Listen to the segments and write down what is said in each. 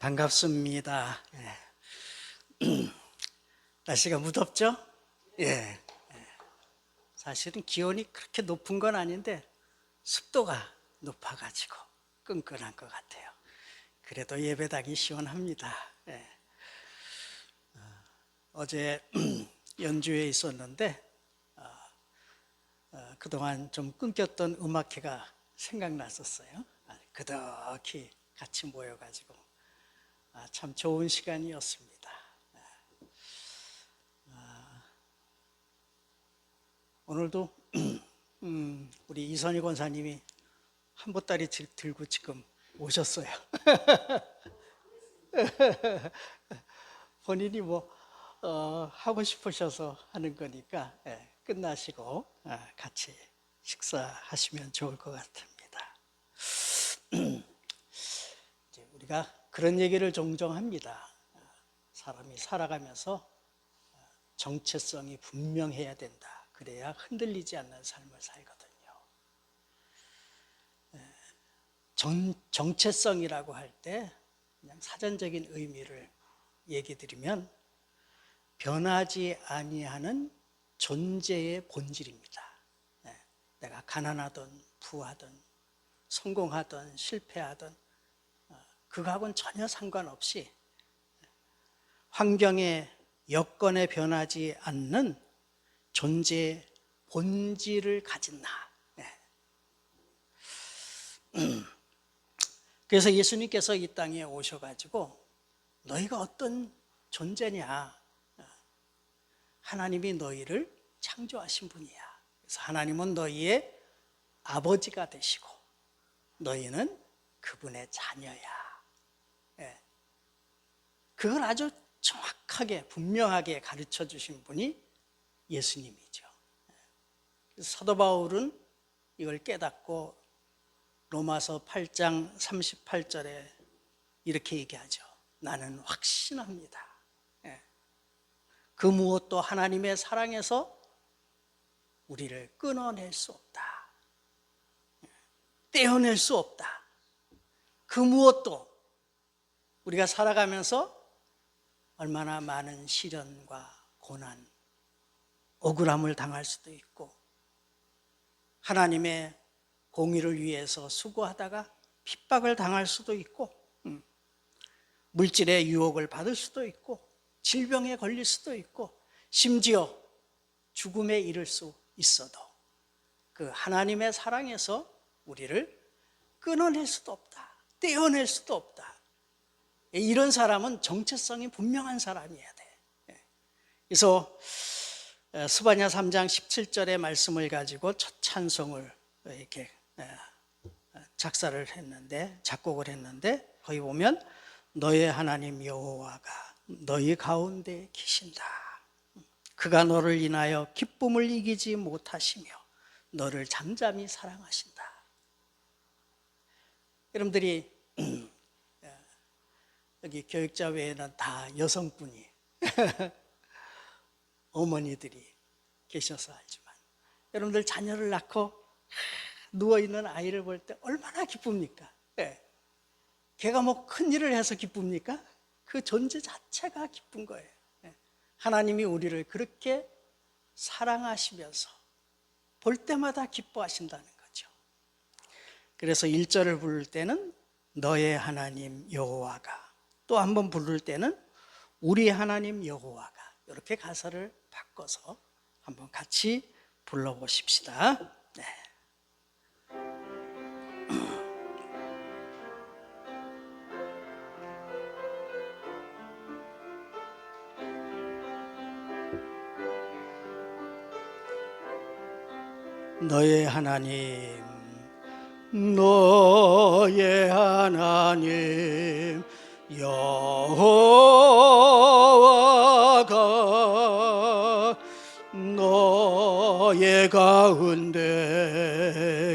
반갑습니다. 날씨가 무덥죠? 예. 사실은 기온이 그렇게 높은 건 아닌데 습도가 높아가지고 끈끈한 것 같아요. 그래도 예배당이 시원합니다. 어제 연주에 있었는데 그동안 좀 끊겼던 음악회가 생각났었어요. 그덕히 같이 모여가지고 참 좋은 시간이었습니다. 오늘도 우리 이선희 권사님이 한 보따리 들고 지금 오셨어요. 본인이 하고 싶으셔서 하는 거니까 끝나시고 같이 식사하시면 좋을 것 같습니다. 이제 우리가 그런 얘기를 종종 합니다. 사람이 살아가면서 정체성이 분명해야 된다. 그래야 흔들리지 않는 삶을 살거든요. 정체성이라고 할 때 그냥 사전적인 의미를 얘기 드리면 변하지 아니하는 존재의 본질입니다. 내가 가난하든 부하든 성공하든 실패하든 그거하고는 전혀 상관없이 환경의 여건에 변하지 않는 존재의 본질을 가진 나. 그래서 예수님께서 이 땅에 오셔가지고 너희가 어떤 존재냐? 하나님이 너희를 창조하신 분이야. 그래서 하나님은 너희의 아버지가 되시고 너희는 그분의 자녀야. 그걸 아주 정확하게 분명하게 가르쳐 주신 분이 예수님이죠. 사도 바울은 이걸 깨닫고 로마서 8장 38절에 이렇게 얘기하죠. 나는 확신합니다. 그 무엇도 하나님의 사랑에서 우리를 끊어낼 수 없다. 떼어낼 수 없다. 그 무엇도 우리가 살아가면서 얼마나 많은 시련과 고난, 억울함을 당할 수도 있고 하나님의 공의를 위해서 수고하다가 핍박을 당할 수도 있고 물질의 유혹을 받을 수도 있고 질병에 걸릴 수도 있고 심지어 죽음에 이를 수 있어도 그 하나님의 사랑에서 우리를 끊어낼 수도 없다. 떼어낼 수도 없다. 이런 사람은 정체성이 분명한 사람이어야 돼. 그래서 스바냐 3장 17절의 말씀을 가지고 첫 찬송을 이렇게 작곡을 했는데 거기 보면 너의 하나님 여호와가 너희 가운데 계신다. 그가 너를 인하여 기쁨을 이기지 못하시며 너를 잠잠히 사랑하신다. 여러분들이 여기 교육자 외에는 다 여성분이 어머니들이 계셔서 알지만 여러분들 자녀를 낳고 누워있는 아이를 볼 때 얼마나 기쁩니까? 걔가 큰 일을 해서 기쁩니까? 그 존재 자체가 기쁜 거예요. 하나님이 우리를 그렇게 사랑하시면서 볼 때마다 기뻐하신다는 거죠. 그래서 1절을 부를 때는 너의 하나님 여호와가, 또 한 번 부를 때는 우리 하나님 여호와가, 이렇게 가사를 바꿔서 한번 같이 불러보십시다. 너의 하나님, 너의 하나님 여호와가 너의 가운데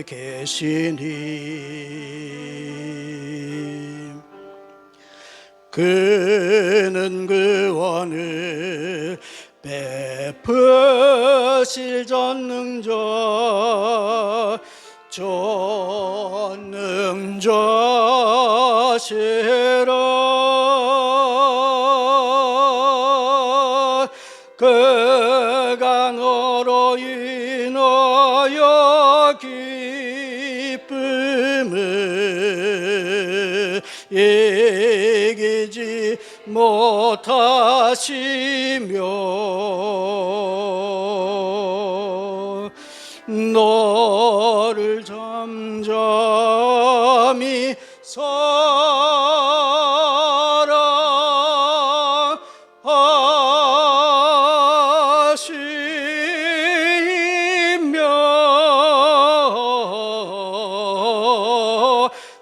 계시니 그는 구원을 베푸실 전능자 전능자시라 너를 잠잠히 사랑하시며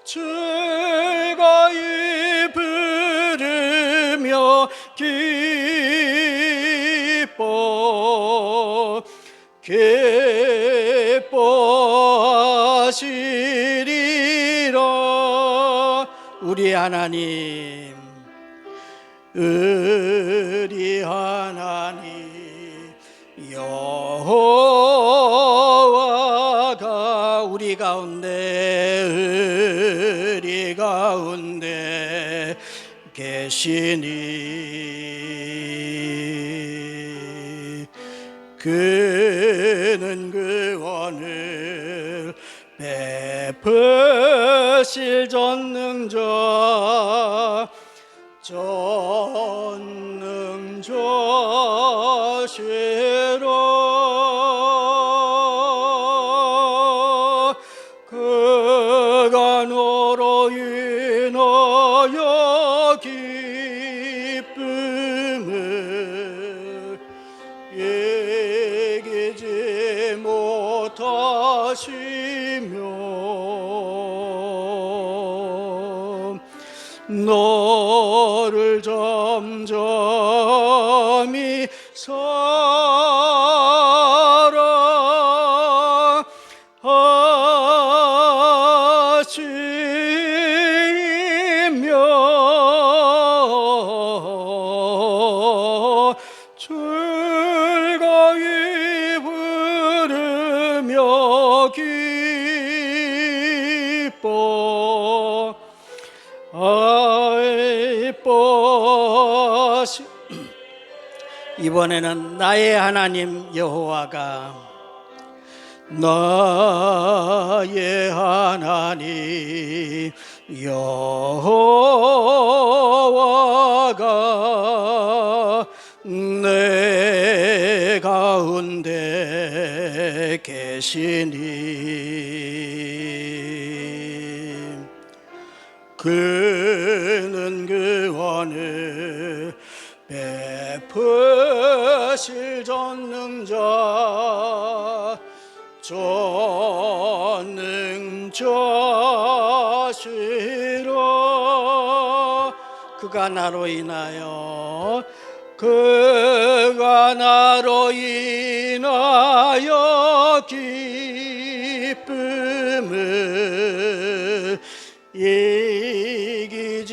즐거이 부르며 기뻐하시리라. 우리 하나님, 우리 하나님 여호와가 우리 가운데 계시니 그는 구원을 베푸실 전능자시로 그가 너로 인하여 기쁨을 이기지 못하시며 너를 잠잠히 사랑하시며 즐거이 부르며 기뻐하시. 이번에는 나의 하나님 여호와가, 나의 하나님 여호와가 내 가운데 계시니 그는 구원을 베푸실 전능자시라. 그가 나로 인하여 기쁨을 이기지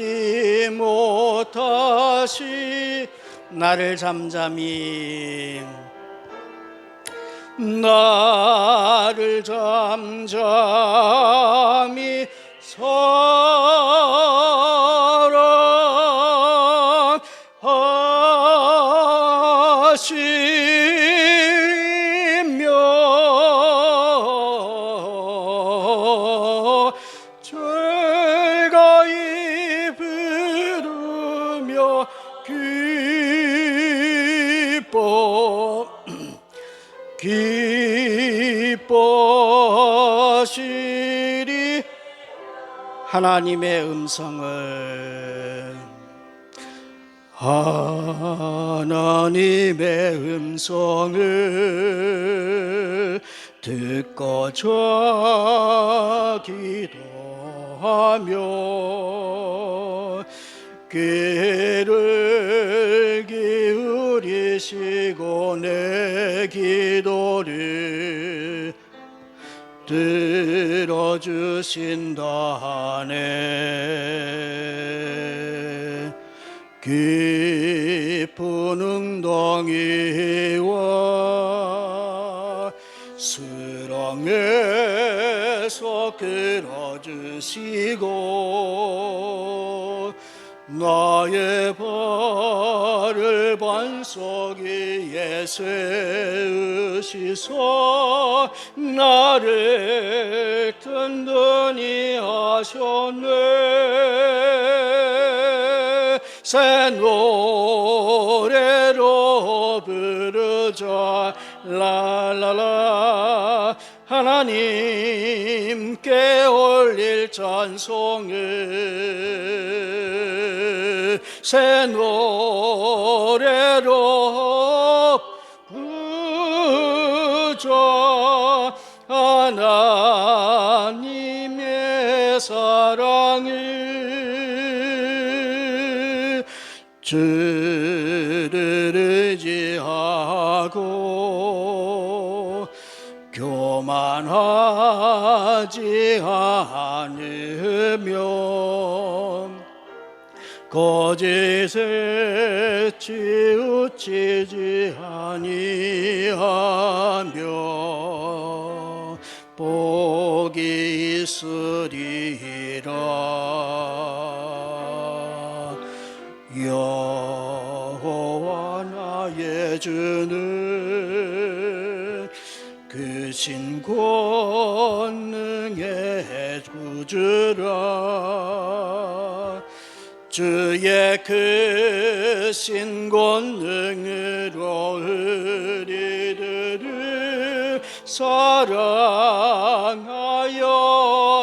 못하시. 나를 잠잠히 사랑하시며 즐거이 부르며 기뻐하시리. 하나님의 음성을 듣고 저 기도하며 귀를 기울이시고 내 기도를 들어주신다 하네. 깊은 웅덩이와 수렁에서 끌어주시고 나의 발을 반석 위에 세우시소 나를 든든히 하셨네. 새 노래로 부르자 랄랄라 하나님께 올릴 찬송을 새 노래로 부르자 하나님의 사랑을 주를 의지하고 교만하지 않으며 거짓에 치우치지 아니하며 복이 있으리라. 여호와 나의 주는 크신 권능의 구주라. 주의 크신 권능으로 우리들을 사랑하여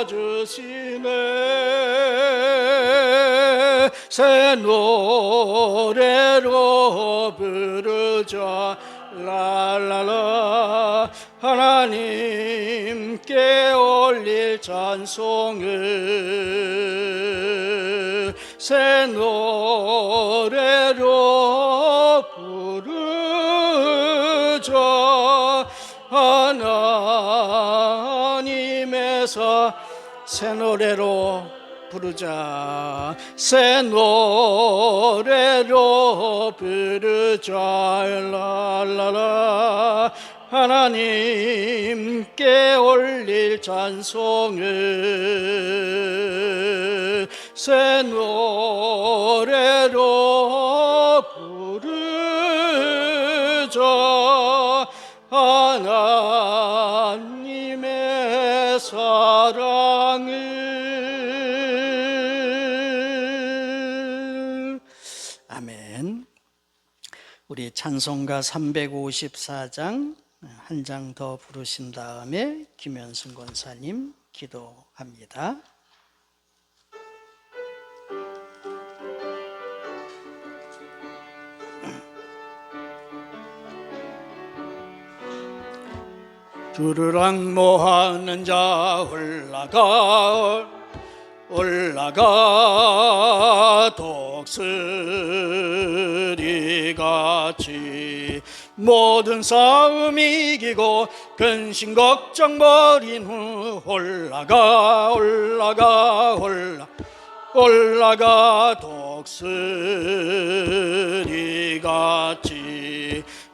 주시네. 새 노래로 부르자 랄랄라 하나님께 올릴 찬송을 새 노래로 부르자 하나님의 새 노래로 부르자 새 노래로 부르자 랄랄라 하나님께 올릴 찬송을 새 노래로 부르자 하나님의 사랑을. 아멘. 우리 찬송가 354장 한 장 더 부르신 다음에 김현승 권사님 기도합니다. 주를 앙모하는 자 올라가 독수리같이 모든 싸움 이기고 근심 걱정 버린 후 올라가 독수리같이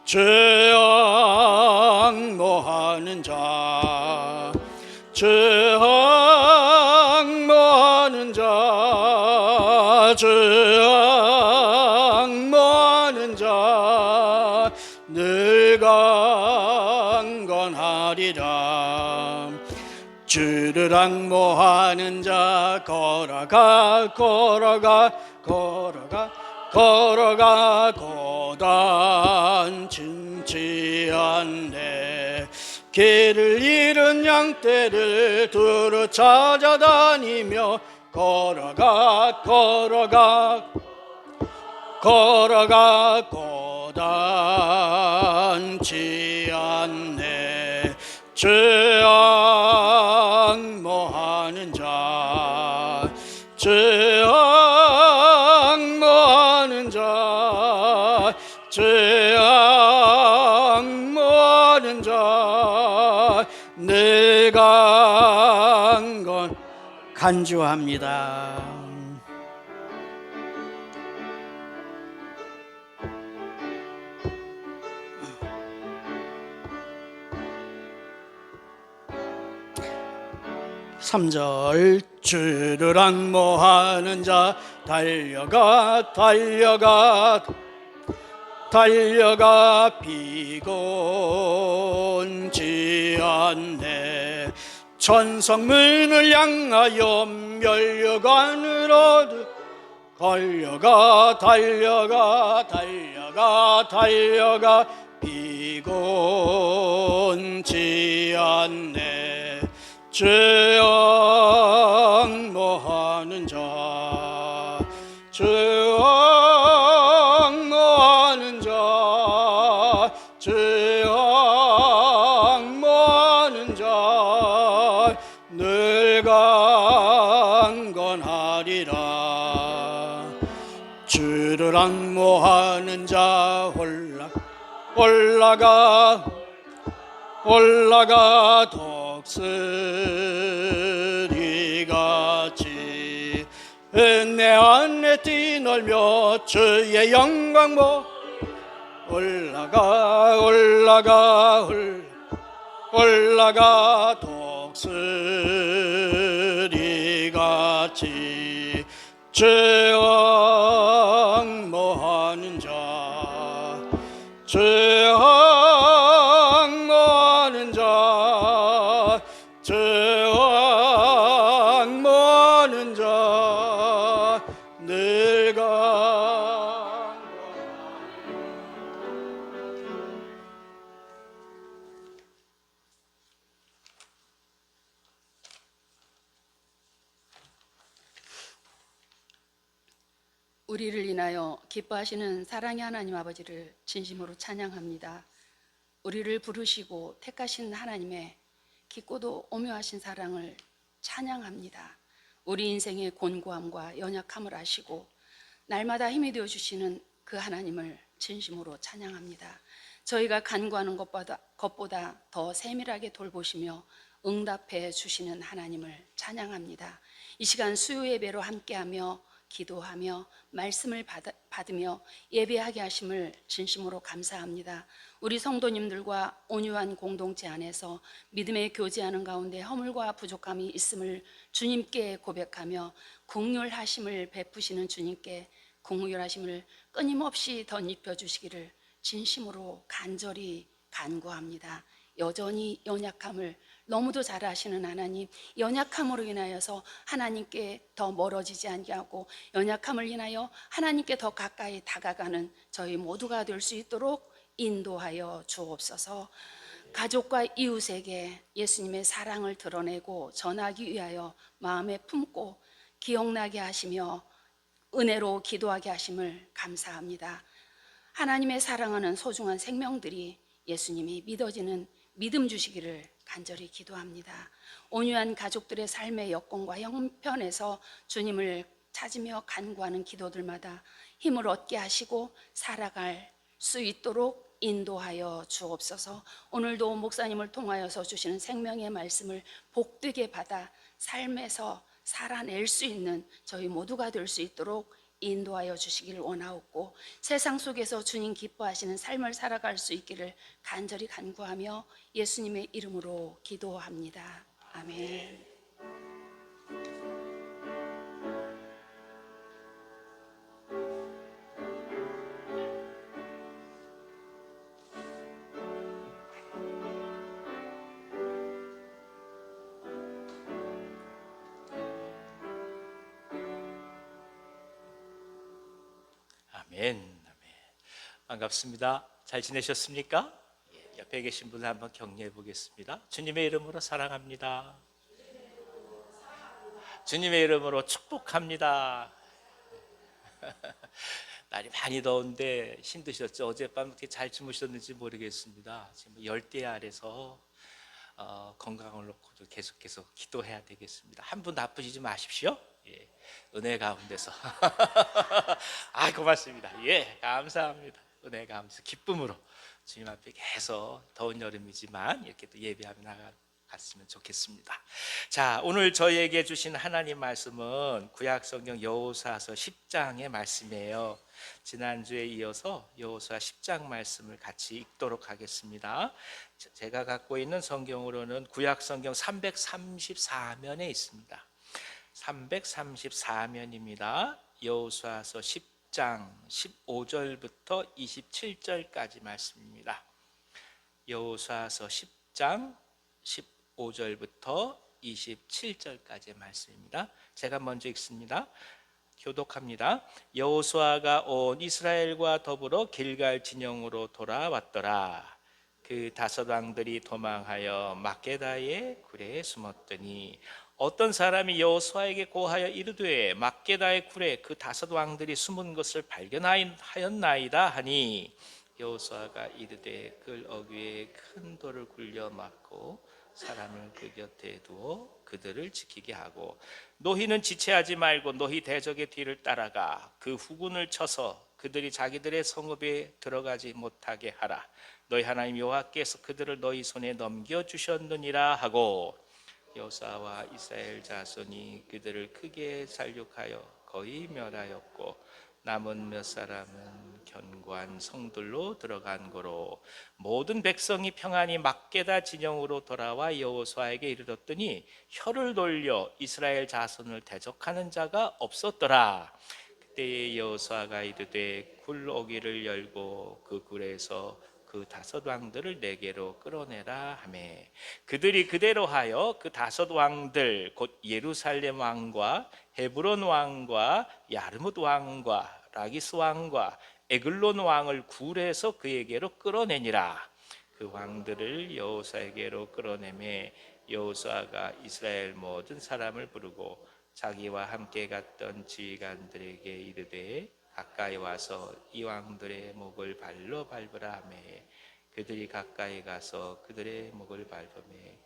죄 앙모하는 자 늘 강건하리라. 주를 앙모하는 자 걸어가 고단침치 않네. 길을 잃은 양떼를 두루 찾아다니며 걸어가 고단치 않네. 죄 앙모하는 자 내가 한 건 간주합니다. 삼절 주를 앙모하는 자 달려가 비곤지 않네. 천성문을 향하여 멸류관으로 달려가 달려가 달려가 달려가 비곤치 않네. 죄악 모하는 자 죄악 모하는 자 죄악 모하는 자 늘 강건하리라. 주를 앙모하는 자 올라가 독수리같이 내 안에 뛰놀며 주의 영광 올라가 독수리같이 죄악 모하는 자 죄악 모하는 자 죄악 모하는 자 늘 우리를 인하여 기뻐하시는 사랑의 하나님 아버지를 진심으로 찬양합니다. 우리를 부르시고 택하신 하나님의 깊고도 오묘하신 사랑을 찬양합니다. 우리 인생의 곤고함과 연약함을 아시고 날마다 힘이 되어주시는 그 하나님을 진심으로 찬양합니다. 저희가 간구하는 것보다 더 세밀하게 돌보시며 응답해 주시는 하나님을 찬양합니다. 이 시간 수요 예배로 함께하며 기도하며 말씀을 받으며 예배하게 하심을 진심으로 감사합니다. 우리 성도님들과 온유한 공동체 안에서 믿음의 교제하는 가운데 허물과 부족함이 있음을 주님께 고백하며 긍휼하심을 베푸시는 주님께 긍휼하심을 끊임없이 덧입혀 주시기를 진심으로 간절히 간구합니다. 여전히 연약함을 너무도 잘 아시는 하나님, 연약함으로 인하여서 하나님께 더 멀어지지 않게 하고 연약함을 인하여 하나님께 더 가까이 다가가는 저희 모두가 될 수 있도록 인도하여 주옵소서. 가족과 이웃에게 예수님의 사랑을 드러내고 전하기 위하여 마음에 품고 기억나게 하시며 은혜로 기도하게 하심을 감사합니다. 하나님의 사랑하는 소중한 생명들이 예수님이 믿어지는 믿음 주시기를 간절히 기도합니다. 온유한 가족들의 삶의 여건과 형편에서 주님을 찾으며 간구하는 기도들마다 힘을 얻게 하시고 살아갈 수 있도록 인도하여 주옵소서. 오늘도 목사님을 통하여서 주시는 생명의 말씀을 복되게 받아 삶에서 살아낼 수 있는 저희 모두가 될 수 있도록 인도하여 주시기를 원하옵고 세상 속에서 주님 기뻐하시는 삶을 살아갈 수 있기를 간절히 간구하며 예수님의 이름으로 기도합니다. 아멘. 아멘, 아멘. 반갑습니다. 잘 지내셨습니까? 옆에 계신 분을 한번 격려해 보겠습니다. 주님의 이름으로 사랑합니다. 주님의 이름으로 축복합니다. 날이 많이 더운데 힘드셨죠? 어젯밤 어떻게 잘 주무셨는지 모르겠습니다. 지금 열대 아래서 건강을 놓고도 계속해서 기도해야 되겠습니다. 한 분도 아프시지 마십시오. 예, 은혜 가운데서. 아, 고맙습니다. 예, 감사합니다. 은혜 가운데서 기쁨으로 주님 앞에 계속 더운 여름이지만 이렇게 또 예배하며 나갔으면 좋겠습니다. 자, 오늘 저희에게 주신 하나님 말씀은 구약성경 여호수아서 10장의 말씀이에요. 지난주에 이어서 여호수아 10장 말씀을 같이 읽도록 하겠습니다. 제가 갖고 있는 성경으로는 구약성경 334면에 있습니다. 334면입니다. 여호수아서 10장 15절부터 27절까지 말씀입니다. 여호수아서 10장 15절부터 27절까지의 말씀입니다. 제가 먼저 읽습니다. 교독합니다. 여호수아가 온 이스라엘과 더불어 길갈 진영으로 돌아왔더라. 그 다섯 왕들이 도망하여 막게다의 굴에 숨었더니 어떤 사람이 여호수아에게 고하여 이르되 막게다의 굴에 그 다섯 왕들이 숨은 것을 발견하였나이다 하니 여호수아가 이르되 그 어귀에 큰 돌을 굴려 막고 사람을 그 곁에 두어 그들을 지키게 하고 너희는 지체하지 말고 너희 대적의 뒤를 따라가 그 후군을 쳐서 그들이 자기들의 성읍에 들어가지 못하게 하라. 너희 하나님 여호와께서 그들을 너희 손에 넘겨주셨느니라 하고 여호수아와 이스라엘 자손이 그들을 크게 살육하여 거의 멸하였고 남은 몇 사람은 견고한 성들로 들어간 거로 모든 백성이 평안히 막게다 진영으로 돌아와 여호수아에게 이르렀더니 혀를 돌려 이스라엘 자손을 대적하는 자가 없었더라. 그때에 여호수아가 이르되 굴 어귀를 열고 그 굴에서 그 다섯 왕들을 내게로 끌어내라 하매 그들이 그대로 하여 그 다섯 왕들 곧 예루살렘 왕과 헤브론 왕과 야르뭇 왕과 라기스 왕과 에글론 왕을 굴에서 그에게로 끌어내니라. 그 왕들을 여호수아에게로 끌어내매 여호수아가 이스라엘 모든 사람을 부르고 자기와 함께 갔던 지휘관들에게 이르되 가까이 와서 이 왕들의 목을 발로 밟으라 하매 그들이 가까이 가서 그들의 목을 밟으매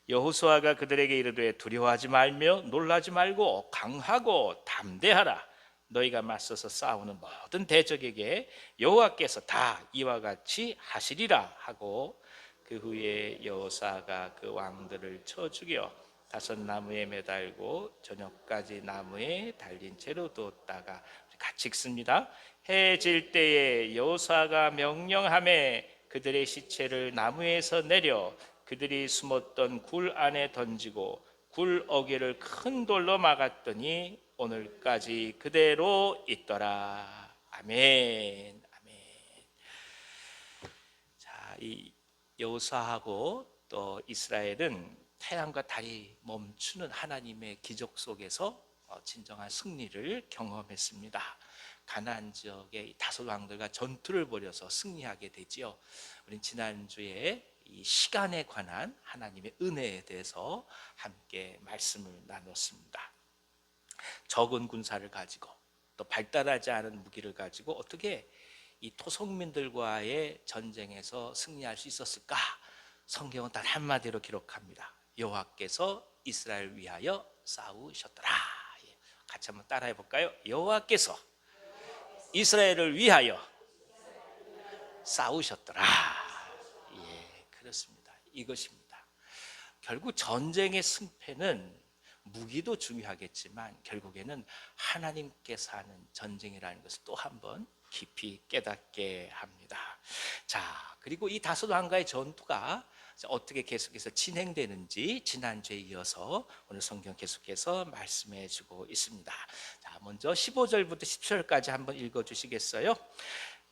여호수아가 그들에게 이르되 두려워하지 말며 놀라지 말고 강하고 담대하라. 너희가 맞서서 싸우는 모든 대적에게 여호와께서 다 이와 같이 하시리라 하고 그 후에 여호수아가 그 왕들을 쳐 죽여 다섯 나무에 매달고 저녁까지 나무에 달린 채로 두었다가 같이 읽습니다. 해 질 때에 여호수아가 명령하매 그들의 시체를 나무에서 내려 그들이 숨었던 굴 안에 던지고 굴 어귀를 큰 돌로 막았더니 오늘까지 그대로 있더라. 아멘. 아멘. 자, 이 여호수아하고 또 이스라엘은 태양과 달이 멈추는 하나님의 기적 속에서 진정한 승리를 경험했습니다. 가나안 지역의 다섯 왕들과 전투를 벌여서 승리하게 되지요. 우린 지난주에 이 시간에 관한 하나님의 은혜에 대해서 함께 말씀을 나눴습니다. 적은 군사를 가지고 또 발달하지 않은 무기를 가지고 어떻게 이 토속민들과의 전쟁에서 승리할 수 있었을까? 성경은 단 한마디로 기록합니다. 여호와께서 이스라엘 위하여 싸우셨더라. 같이 한번 따라해 볼까요? 여호와께서 이스라엘을 위하여 싸우셨더라. 예, 그렇습니다. 이것입니다. 결국 전쟁의 승패는 무기도 중요하겠지만 결국에는 하나님께서 하는 전쟁이라는 것을 또 한 번 깊이 깨닫게 합니다. 자, 그리고 이 다섯 왕과의 전투가 어떻게 계속해서 진행되는지 지난주에 이어서 오늘 성경 계속해서 말씀해 주고 있습니다. 자, 먼저 15절부터 17절까지 한번 읽어 주시겠어요?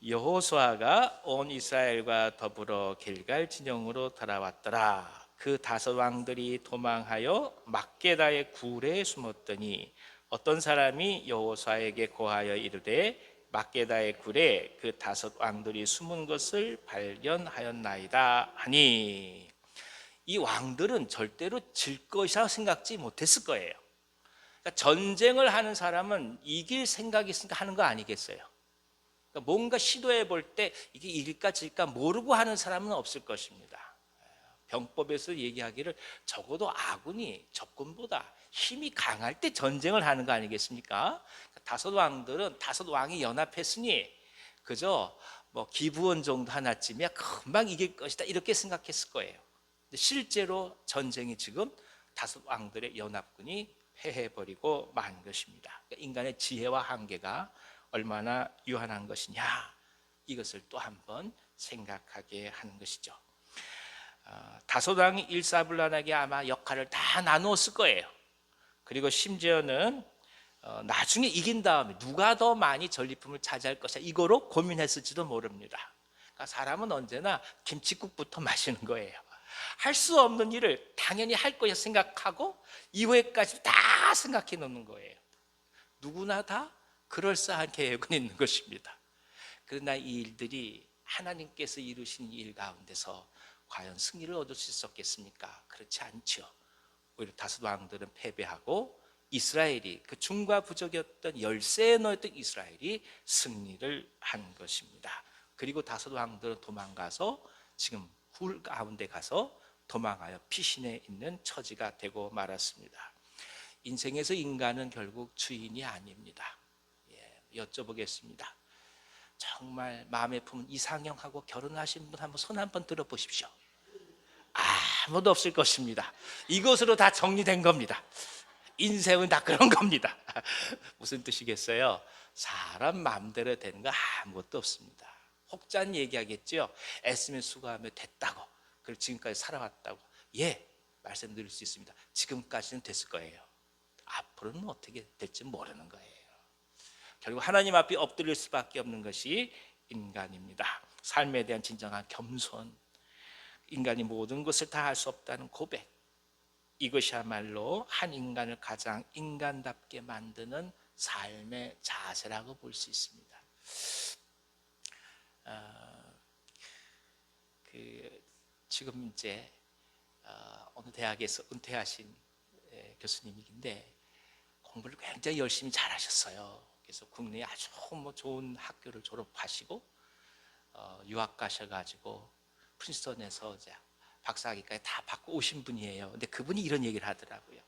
여호수아가 온 이스라엘과 더불어 길갈 진영으로 돌아왔더라. 그 다섯 왕들이 도망하여 막게다의 굴에 숨었더니 어떤 사람이 여호수아에게 고하여 이르되 막게다의 굴에 그 다섯 왕들이 숨은 것을 발견하였나이다 하니 이 왕들은 절대로 질 것이라 생각지 못했을 거예요. 그러니까 전쟁을 하는 사람은 이길 생각이 있으니까 하는 거 아니겠어요? 그러니까 뭔가 시도해 볼 때 이게 이길까 질까 모르고 하는 사람은 없을 것입니다. 병법에서 얘기하기를 적어도 아군이 적군보다 힘이 강할 때 전쟁을 하는 거 아니겠습니까? 다섯 왕들은 다섯 왕이 연합했으니 그저 뭐 기부원 정도 하나쯤이야 금방 이길 것이다 이렇게 생각했을 거예요. 근데 실제로 전쟁이 지금 다섯 왕들의 연합군이 패해버리고 만 것입니다. 그러니까 인간의 지혜와 한계가 얼마나 유한한 것이냐 이것을 또 한번 생각하게 하는 것이죠. 다섯 왕이 일사불란하게 아마 역할을 다 나누었을 거예요. 그리고 심지어는 나중에 이긴 다음에 누가 더 많이 전리품을 차지할 것이야 이거로 고민했을지도 모릅니다. 그러니까 사람은 언제나 김칫국부터 마시는 거예요. 할 수 없는 일을 당연히 할 것이라 생각하고 이후에까지 다 생각해 놓는 거예요. 누구나 다 그럴싸한 계획은 있는 것입니다. 그러나 이 일들이 하나님께서 이루신 일 가운데서 과연 승리를 얻을 수 있었겠습니까? 그렇지 않죠. 오히려 다섯 왕들은 패배하고 이스라엘이, 그 중과 부족이었던 열세에 넣었던 이스라엘이 승리를 한 것입니다. 그리고 다섯 왕들은 도망가서 지금 굴 가운데 가서 도망하여 피신해 있는 처지가 되고 말았습니다. 인생에서 인간은 결국 주인이 아닙니다. 여쭤보겠습니다. 정말 마음에 품은 이상형하고 결혼하신 분 한번 손 한번 들어보십시오. 아무도 없을 것입니다. 이것으로 다 정리된 겁니다. 인생은 다 그런 겁니다. 무슨 뜻이겠어요? 사람 마음대로 되는 거 아무것도 없습니다. 혹자는 얘기하겠죠. 애쓰면 수고하면 됐다고, 그리고 지금까지 살아왔다고. 예, 말씀드릴 수 있습니다. 지금까지는 됐을 거예요. 앞으로는 어떻게 될지 모르는 거예요. 결국 하나님 앞에 엎드릴 수밖에 없는 것이 인간입니다. 삶에 대한 진정한 겸손, 인간이 모든 것을 다 할 수 없다는 고백, 이것이야말로 한 인간을 가장 인간답게 만드는 삶의 자세라고 볼 수 있습니다. 지금 이제 어느 대학에서 은퇴하신 교수님인데 공부를 굉장히 열심히 잘하셨어요. 그래서 국내에 아주 좋은 학교를 졸업하시고 유학 가셔가지고 프린스턴에서 이제 박사학위까지 다 받고 오신 분이에요. 근데 그분이 이런 얘기를 하더라고요.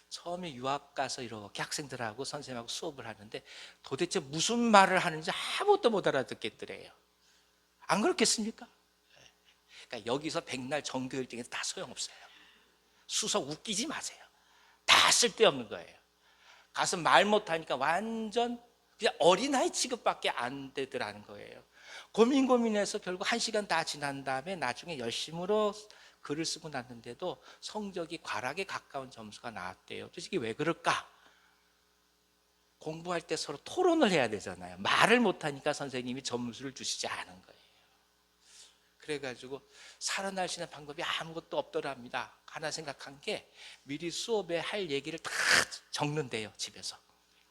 처음에 유학 가서 이렇게 학생들하고 선생님하고 수업을 하는데 도대체 무슨 말을 하는지 아무것도 못 알아듣겠더래요. 안 그렇겠습니까? 그러니까 여기서 백날 전교 1등에서 다 소용없어요. 수석 웃기지 마세요. 다 쓸데없는 거예요. 가서 말 못하니까 완전 그냥 어린아이 취급밖에 안 되더라는 거예요. 고민해서 결국 1시간 다 지난 다음에 나중에 열심으로 글을 쓰고 났는데도 성적이 과락에 가까운 점수가 나왔대요. 도대체 이게 왜 그럴까? 공부할 때 서로 토론을 해야 되잖아요. 말을 못하니까 선생님이 점수를 주시지 않은 거예요. 그래가지고 살아날 수 있는 방법이 아무것도 없더랍니다. 하나 생각한 게 미리 수업에 할 얘기를 다 적는데요, 집에서.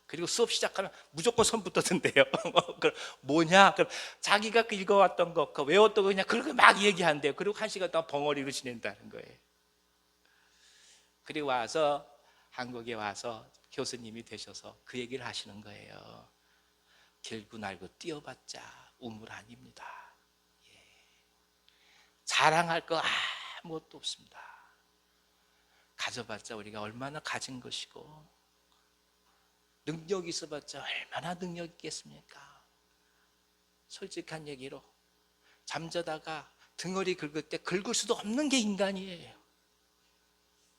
그리고 수업 시작하면 무조건 손부터 든대요. 뭐냐? 그럼 자기가 읽어왔던 거, 외웠던 거 그냥 그렇게 막 얘기한대요. 그리고 1시간 동안 벙어리로 지낸다는 거예요. 그리고 와서 한국에 와서 교수님이 되셔서 그 얘기를 하시는 거예요. 길고 날고 뛰어봤자 우물 아닙니다. 자랑할 거 아무것도 없습니다. 가져봤자 우리가 얼마나 가진 것이고 능력이 있어봤자 얼마나 능력 있겠습니까? 솔직한 얘기로 잠자다가 등허리 긁을 때 긁을 수도 없는 게 인간이에요.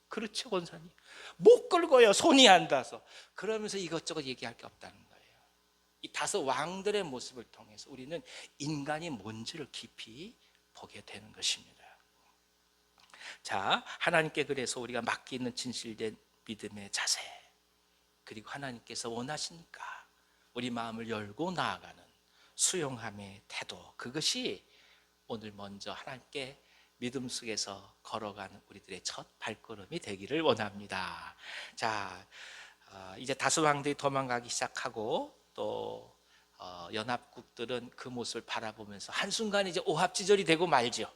그렇죠, 권사님? 못 긁어요, 손이 안 닿아서. 그러면서 이것저것 얘기할 게 없다는 거예요. 이 다섯 왕들의 모습을 통해서 우리는 인간이 뭔지를 깊이 보게 되는 것입니다. 자, 하나님께 그래서 우리가 맡기는 진실된 믿음의 자세, 그리고 하나님께서 원하시니까 우리 마음을 열고 나아가는 수용함의 태도, 그것이 오늘 먼저 하나님께 믿음 속에서 걸어가는 우리들의 첫 발걸음이 되기를 원합니다. 자, 이제 다섯 왕들이 도망가기 시작하고 또 연합국들은 그 모습을 바라보면서 한순간에 이제 오합지졸이 되고 말죠.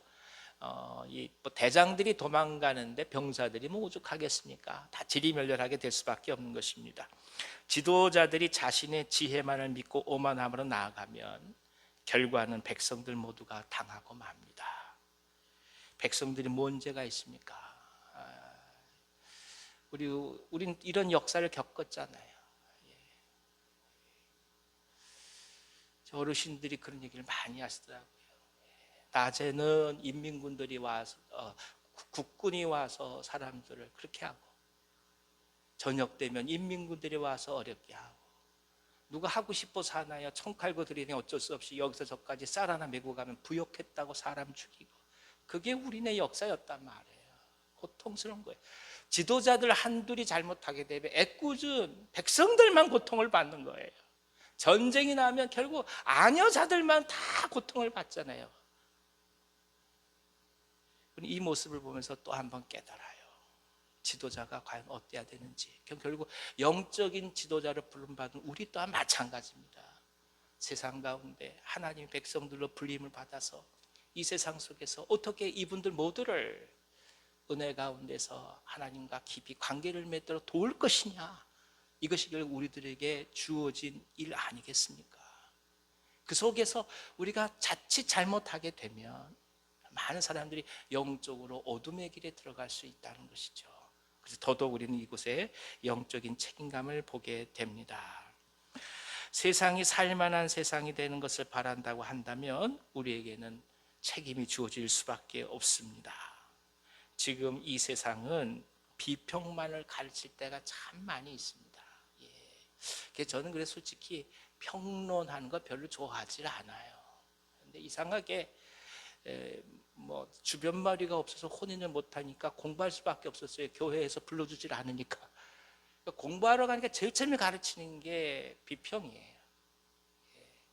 이 대장들이 도망가는데 병사들이 뭐 오죽하겠습니까? 다 지리멸렬하게 될 수밖에 없는 것입니다. 지도자들이 자신의 지혜만을 믿고 오만함으로 나아가면 결과는 백성들 모두가 당하고 맙니다. 백성들이 뭔 죄가 있습니까? 우린 이런 역사를 겪었잖아요. 저 어르신들이 그런 얘기를 많이 하시더라고요. 낮에는 인민군들이 와서 국군이 와서 사람들을 그렇게 하고 저녁 되면 인민군들이 와서 어렵게 하고 누가 하고 싶어서 하나요? 총 칼고 들이니 어쩔 수 없이 여기서 저까지 쌀 하나 메고 가면 부역했다고 사람 죽이고, 그게 우리네 역사였단 말이에요. 고통스러운 거예요. 지도자들 한둘이 잘못하게 되면 애꿎은 백성들만 고통을 받는 거예요. 전쟁이 나면 결국 아녀자들만 다 고통을 받잖아요. 이 모습을 보면서 또 한 번 깨달아요. 지도자가 과연 어때야 되는지, 결국 영적인 지도자를 부름받은 우리 또한 마찬가지입니다. 세상 가운데 하나님의 백성들로 불림을 받아서 이 세상 속에서 어떻게 이분들 모두를 은혜 가운데서 하나님과 깊이 관계를 맺도록 도울 것이냐, 이것이 결국 우리들에게 주어진 일 아니겠습니까? 그 속에서 우리가 자칫 잘못하게 되면 많은 사람들이 영적으로 어둠의 길에 들어갈 수 있다는 것이죠. 그래서 더더욱 우리는 이곳에 영적인 책임감을 보게 됩니다. 세상이 살만한 세상이 되는 것을 바란다고 한다면 우리에게는 책임이 주어질 수밖에 없습니다. 지금 이 세상은 비평만을 가르칠 때가 참 많이 있습니다. 그래서 저는 그래서 솔직히 평론하는 거 별로 좋아하지 않아요. 근데 이상하게 주변 머리가 없어서 혼인을 못하니까 공부할 수밖에 없었어요. 교회에서 불러주질 않으니까. 그러니까 공부하러 가니까 제일 처음에 가르치는 게 비평이에요.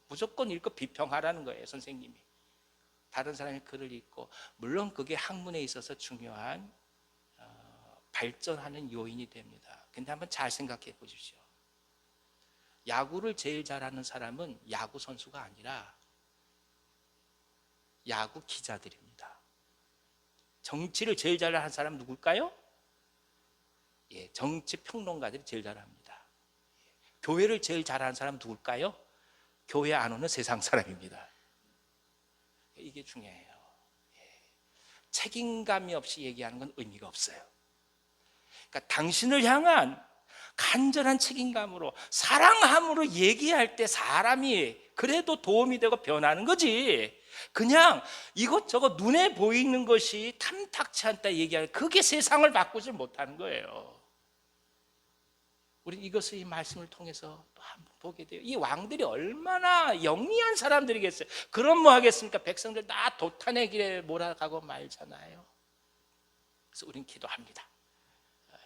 무조건 읽고 비평하라는 거예요, 선생님이. 다른 사람이 글을 읽고, 물론 그게 학문에 있어서 중요한 발전하는 요인이 됩니다. 근데 한번 잘 생각해 보십시오. 야구를 제일 잘하는 사람은 야구 선수가 아니라 야구 기자들입니다. 정치를 제일 잘하는 사람은 누굴까요? 정치 평론가들이 제일 잘합니다. 교회를 제일 잘하는 사람은 누굴까요? 교회 안 오는 세상 사람입니다. 이게 중요해요. 책임감이 없이 얘기하는 건 의미가 없어요. 그러니까 당신을 향한 간절한 책임감으로, 사랑함으로 얘기할 때 사람이 그래도 도움이 되고 변하는 거지, 그냥 이것저것 눈에 보이는 것이 탐탁치 않다 얘기하는, 그게 세상을 바꾸지 못하는 거예요. 우리는 이것을, 이 말씀을 통해서 또 한번 보게 돼요. 이 왕들이 얼마나 영리한 사람들이겠어요. 그럼 뭐 하겠습니까? 백성들 다 도탄의 길에 몰아가고 말잖아요. 그래서 우리는 기도합니다.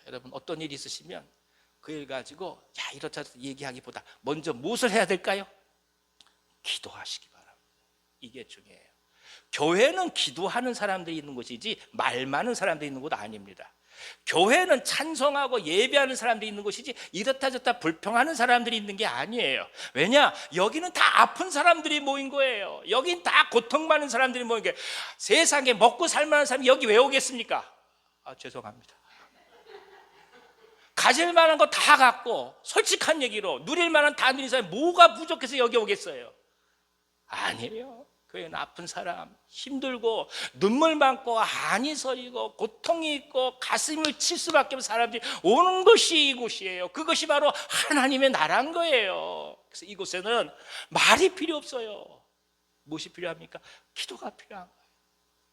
여러분, 어떤 일이 있으시면 그 일 가지고 이렇다 얘기하기보다 먼저 무엇을 해야 될까요? 기도하시기 바랍니다. 이게 중요해요. 교회는 기도하는 사람들이 있는 곳이지 말 많은 사람들이 있는 곳 아닙니다. 교회는 찬송하고 예배하는 사람들이 있는 곳이지 이렇다 저렇다 불평하는 사람들이 있는 게 아니에요. 왜냐? 여기는 다 아픈 사람들이 모인 거예요. 여긴 다 고통받는 사람들이 모인 거예요. 세상에 먹고 살만한 사람이 여기 왜 오겠습니까? 죄송합니다. 가질 만한 거 다 갖고, 솔직한 얘기로 누릴 만한 다 누린 사람이 뭐가 부족해서 여기 오겠어요? 아니에요. 교회는 아픈 사람, 힘들고 눈물 많고 한이 서리고 고통이 있고 가슴을 칠 수밖에 없는 사람들이 오는 것이 이곳이에요. 그것이 바로 하나님의 나라인 거예요. 그래서 이곳에는 말이 필요 없어요. 무엇이 필요합니까? 기도가 필요한 거예요.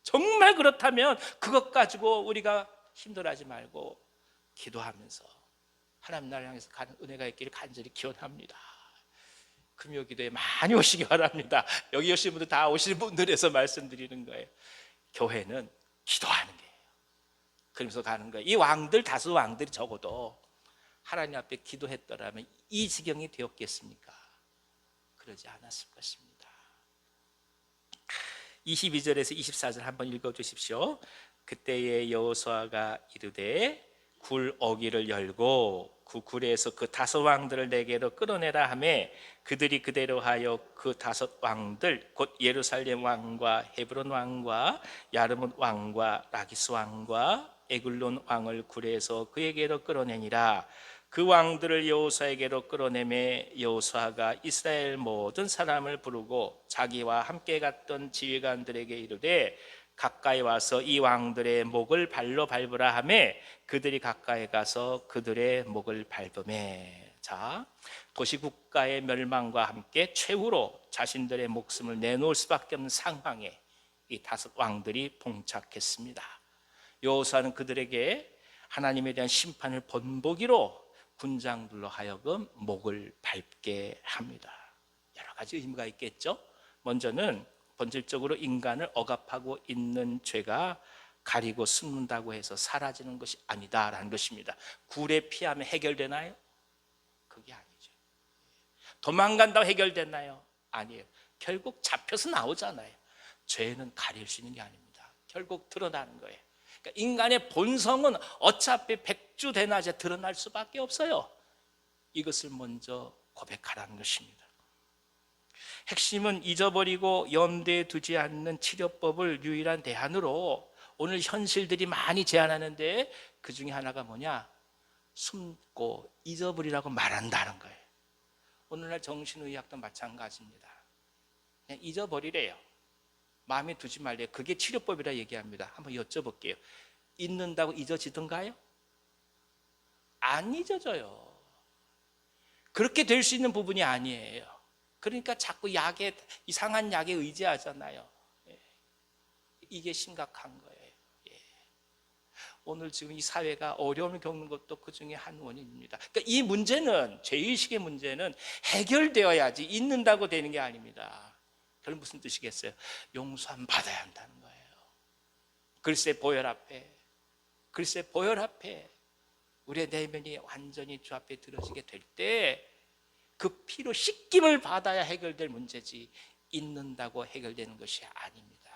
정말 그렇다면 그것 가지고 우리가 힘들어하지 말고 기도하면서 하나님 나라를 향해서 가는 은혜가 있기를 간절히 기원합니다. 금요 기도에 많이 오시기 바랍니다. 여기 오신 분들 다 오시는 분들에서 말씀드리는 거예요. 교회는 기도하는 거예요. 그러면서 가는 거예요. 이 왕들, 다수 왕들이 적어도 하나님 앞에 기도했더라면 이 지경이 되었겠습니까? 그러지 않았을 것입니다. 22절에서 24절 한번 읽어주십시오. 그때에 여호수아가 이르되 굴 어귀를 열고 그 굴에서 그 다섯 왕들을 내게로 끌어내라 하매 그들이 그대로 하여 그 다섯 왕들 곧 예루살렘 왕과 헤브론 왕과 야르뭇 왕과 라기스 왕과 에글론 왕을 굴에서 그에게로 끌어내니라. 그 왕들을 여호수아에게로 끌어내매 여호수아가 이스라엘 모든 사람을 부르고 자기와 함께 갔던 지휘관들에게 이르되 가까이 와서 이 왕들의 목을 발로 밟으라 하매 그들이 가까이 가서 그들의 목을 밟으매. 자, 도시국가의 멸망과 함께 최후로 자신들의 목숨을 내놓을 수밖에 없는 상황에 이 다섯 왕들이 봉착했습니다. 여호수아는 그들에게 하나님에 대한 심판을 본보기로 군장들로 하여금 목을 밟게 합니다. 여러 가지 의미가 있겠죠. 먼저는 본질적으로 인간을 억압하고 있는 죄가 가리고 숨는다고 해서 사라지는 것이 아니다라는 것입니다. 굴에 피하면 해결되나요? 그게 아니죠. 도망간다고 해결되나요? 아니에요. 결국 잡혀서 나오잖아요. 죄는 가릴 수 있는 게 아닙니다. 결국 드러나는 거예요. 그러니까 인간의 본성은 어차피 백주대낮에 드러날 수밖에 없어요. 이것을 먼저 고백하라는 것입니다. 핵심은 잊어버리고 염두에 두지 않는 치료법을 유일한 대안으로 오늘 현실들이 많이 제안하는데 그 중에 하나가 뭐냐? 숨고 잊어버리라고 말한다는 거예요. 오늘날 정신의학도 마찬가지입니다. 그냥 잊어버리래요. 마음에 두지 말래요. 그게 치료법이라 얘기합니다. 한번 여쭤볼게요. 잊는다고 잊어지던가요? 안 잊어져요. 그렇게 될 수 있는 부분이 아니에요. 그러니까 자꾸 이상한 약에 의지하잖아요. 이게 심각한 거예요. 오늘 지금 이 사회가 어려움을 겪는 것도 그 중에 한 원인입니다. 그러니까 이 문제는, 죄의식의 문제는 해결되어야지 잊는다고 되는 게 아닙니다. 그럼 무슨 뜻이겠어요? 용서함 받아야 한다는 거예요. 글쎄 보혈 앞에 우리의 내면이 완전히 주 앞에 들어지게 될 때 그 피로 씻김을 받아야 해결될 문제지 잊는다고 해결되는 것이 아닙니다.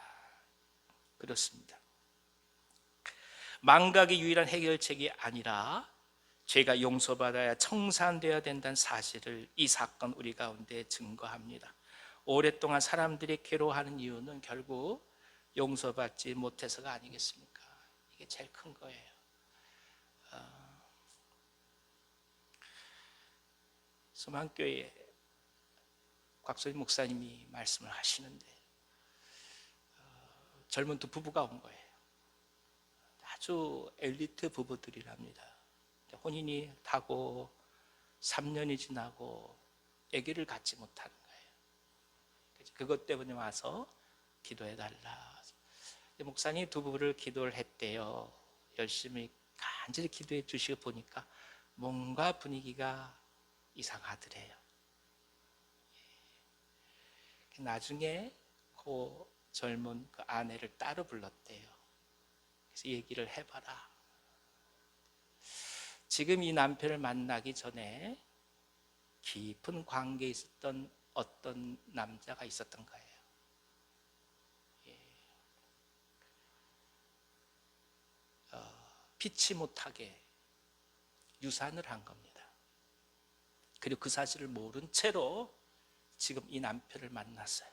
그렇습니다. 망각이 유일한 해결책이 아니라 죄가 용서받아야 청산되어야 된다는 사실을 이 사건 우리 가운데 증거합니다. 오랫동안 사람들이 괴로워하는 이유는 결국 용서받지 못해서가 아니겠습니까? 이게 제일 큰 거예요. 소망교회 곽소희 목사님이 말씀을 하시는데 젊은 두 부부가 온 거예요. 아주 엘리트 부부들이랍니다. 혼인이 타고 3년이 지나고 아기를 갖지 못하는 거예요. 그것 때문에 와서 기도해달라. 목사님 두 부부를 기도를 했대요. 열심히 간절히 기도해 주시고 보니까 뭔가 분위기가 이상하더래요. 나중에 그 젊은 그 아내를 따로 불렀대요. 그래서 얘기를 해봐라. 지금 이 남편을 만나기 전에 깊은 관계에 있었던 어떤 남자가 있었던 거예요. 피치 못하게 유산을 한 겁니다. 그리고 그 사실을 모른 채로 지금 이 남편을 만났어요.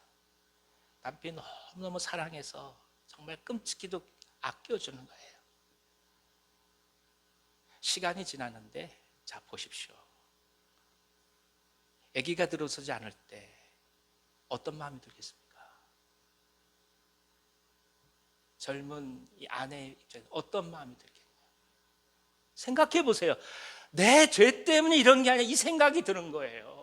남편이 너무너무 사랑해서 정말 끔찍히도 아껴주는 거예요. 시간이 지났는데 자 보십시오. 아기가 들어서지 않을 때 어떤 마음이 들겠습니까? 젊은 이 아내의 입장에서 어떤 마음이 들겠나요? 생각해 보세요. 내 죄 때문에 이런 게 아니라 이 생각이 드는 거예요.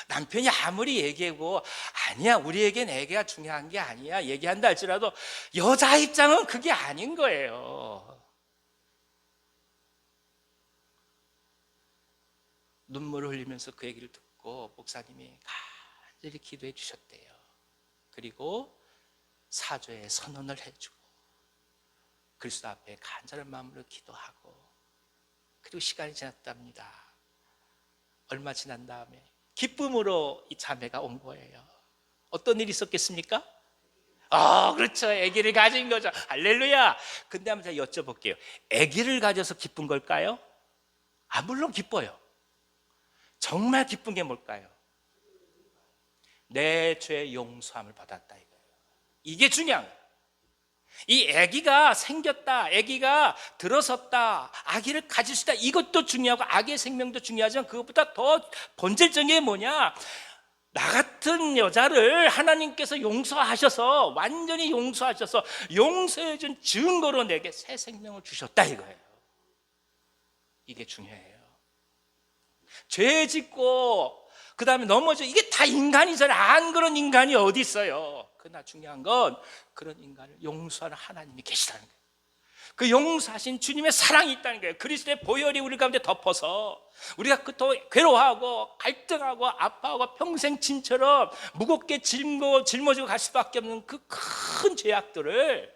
남편이 아무리 얘기하고 아니야 우리에겐 애기가 중요한 게 아니야 얘기한다 할지라도 여자 입장은 그게 아닌 거예요. 눈물을 흘리면서 그 얘기를 듣고 목사님이 간절히 기도해 주셨대요. 그리고 사죄의 선언을 해주고 그리스도 앞에 간절한 마음으로 기도하고 그리고 시간이 지났답니다. 얼마 지난 다음에 기쁨으로 이 자매가 온 거예요. 어떤 일이 있었겠습니까? 그렇죠. 아기를 가진 거죠. 할렐루야. 근데 한번 제가 여쭤볼게요. 아기를 가져서 기쁜 걸까요? 물론 기뻐요. 정말 기쁜 게 뭘까요? 내 죄 용서함을 받았다 이거예요. 이게 중요한 거예요. 이 아기가 생겼다, 아기가 들어섰다, 아기를 가질 수 있다 이것도 중요하고 아기의 생명도 중요하지만 그것보다 더 본질적인 게 뭐냐? 나 같은 여자를 하나님께서 용서하셔서 완전히 용서하셔서 용서해 준 증거로 내게 새 생명을 주셨다 이거예요. 이게 중요해요. 죄 짓고 그 다음에 넘어져 이게 다 인간이잖아요. 안 그런 인간이 어디 있어요. 그러나 중요한 건 그런 인간을 용서하는 하나님이 계시다는 거예요. 그 용서하신 주님의 사랑이 있다는 거예요. 그리스도의 보혈이 우리 가운데 덮어서 우리가 그토록 괴로워하고 갈등하고 아파하고 평생 진처럼 무겁게 짊어지고 갈 수밖에 없는 그 큰 죄악들을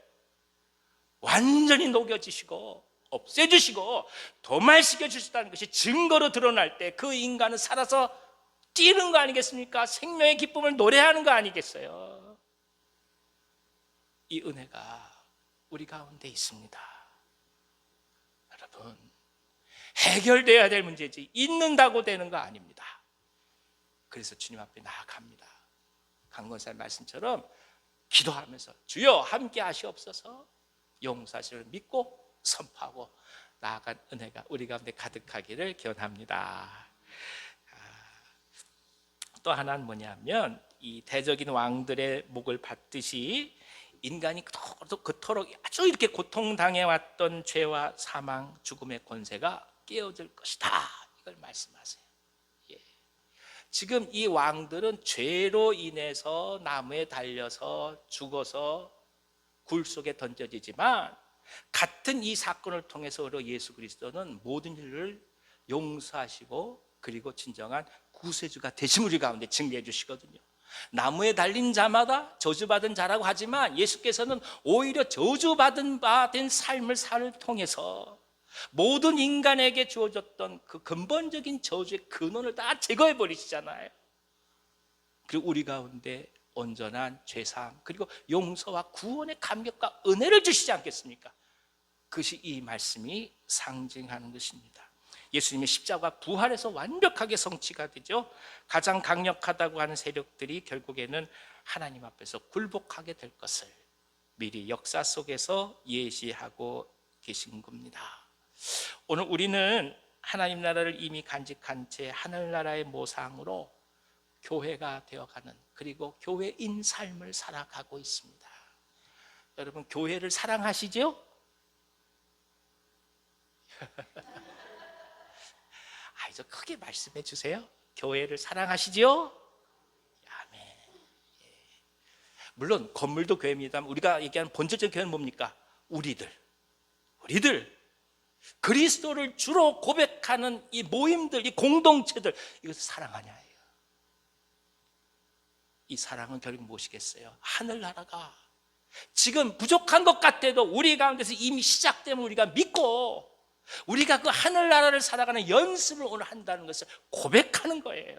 완전히 녹여주시고 없애주시고 도말시켜 주셨다는 것이 증거로 드러날 때 그 인간은 살아서 뛰는 거 아니겠습니까? 생명의 기쁨을 노래하는 거 아니겠어요? 이 은혜가 우리 가운데 있습니다. 여러분, 해결돼야 될 문제지 있는다고 되는 거 아닙니다. 그래서 주님 앞에 나아갑니다. 강권사의 말씀처럼 기도하면서 주여 함께 하시옵소서, 용서하심을 믿고 선포하고 나아간 은혜가 우리 가운데 가득하기를 기원합니다. 또 하나는 뭐냐면, 이 대적인 왕들의 목을 받듯이 인간이 그토록 아주 이렇게 고통당해왔던 죄와 사망, 죽음의 권세가 깨어질 것이다, 이걸 말씀하세요. 지금 이 왕들은 죄로 인해서 나무에 달려서 죽어서 굴 속에 던져지지만, 같은 이 사건을 통해서 예수 그리스도는 모든 일을 용서하시고 그리고 진정한 구세주가 되심 우리 가운데 증거해 주시거든요. 나무에 달린 자마다 저주받은 자라고 하지만, 예수께서는 오히려 저주받은 바 된 삶을 통해서 모든 인간에게 주어졌던 그 근본적인 저주의 근원을 다 제거해 버리시잖아요. 그리고 우리 가운데 온전한 죄사함 그리고 용서와 구원의 감격과 은혜를 주시지 않겠습니까? 그것이 이 말씀이 상징하는 것입니다. 예수님의 십자가 부활에서 완벽하게 성취가 되죠. 가장 강력하다고 하는 세력들이 결국에는 하나님 앞에서 굴복하게 될 것을 미리 역사 속에서 예시하고 계신 겁니다. 오늘 우리는 하나님 나라를 이미 간직한 채 하늘나라의 모상으로 교회가 되어가는, 그리고 교회인 삶을 살아가고 있습니다. 여러분, 교회를 사랑하시죠? 좀 크게 말씀해 주세요. 교회를 사랑하시죠? 아멘. 물론 건물도 교회입니다만, 우리가 얘기하는 본질적인 교회는 뭡니까? 우리들 그리스도를 주로 고백하는 이 모임들, 이 공동체들, 이것을 사랑하냐예요. 이 사랑은 결국 무엇이겠어요? 하늘나라가 지금 부족한 것 같아도 우리 가운데서 이미 시작되면 우리가 믿고, 우리가 그 하늘나라를 살아가는 연습을 오늘 한다는 것을 고백하는 거예요.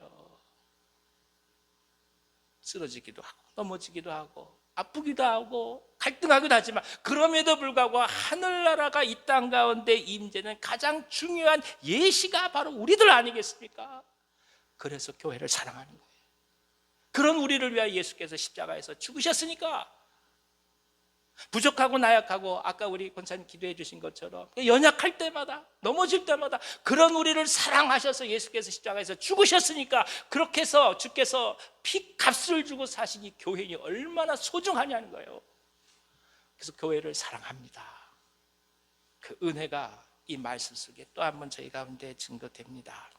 쓰러지기도 하고 넘어지기도 하고 아프기도 하고 갈등하기도 하지만, 그럼에도 불구하고 하늘나라가 이 땅 가운데 임재는 가장 중요한 예시가 바로 우리들 아니겠습니까? 그래서 교회를 사랑하는 거예요. 그런 우리를 위하여 예수께서 십자가에서 죽으셨으니까, 부족하고 나약하고 아까 우리 권사님 기도해 주신 것처럼 연약할 때마다, 넘어질 때마다 그런 우리를 사랑하셔서 예수께서 십자가에서 죽으셨으니까, 그렇게 해서 주께서 피값을 주고 사신 이 교회인이 얼마나 소중하냐는 거예요. 그래서 교회를 사랑합니다. 그 은혜가 이 말씀 속에 또 한 번 저희 가운데 증거됩니다.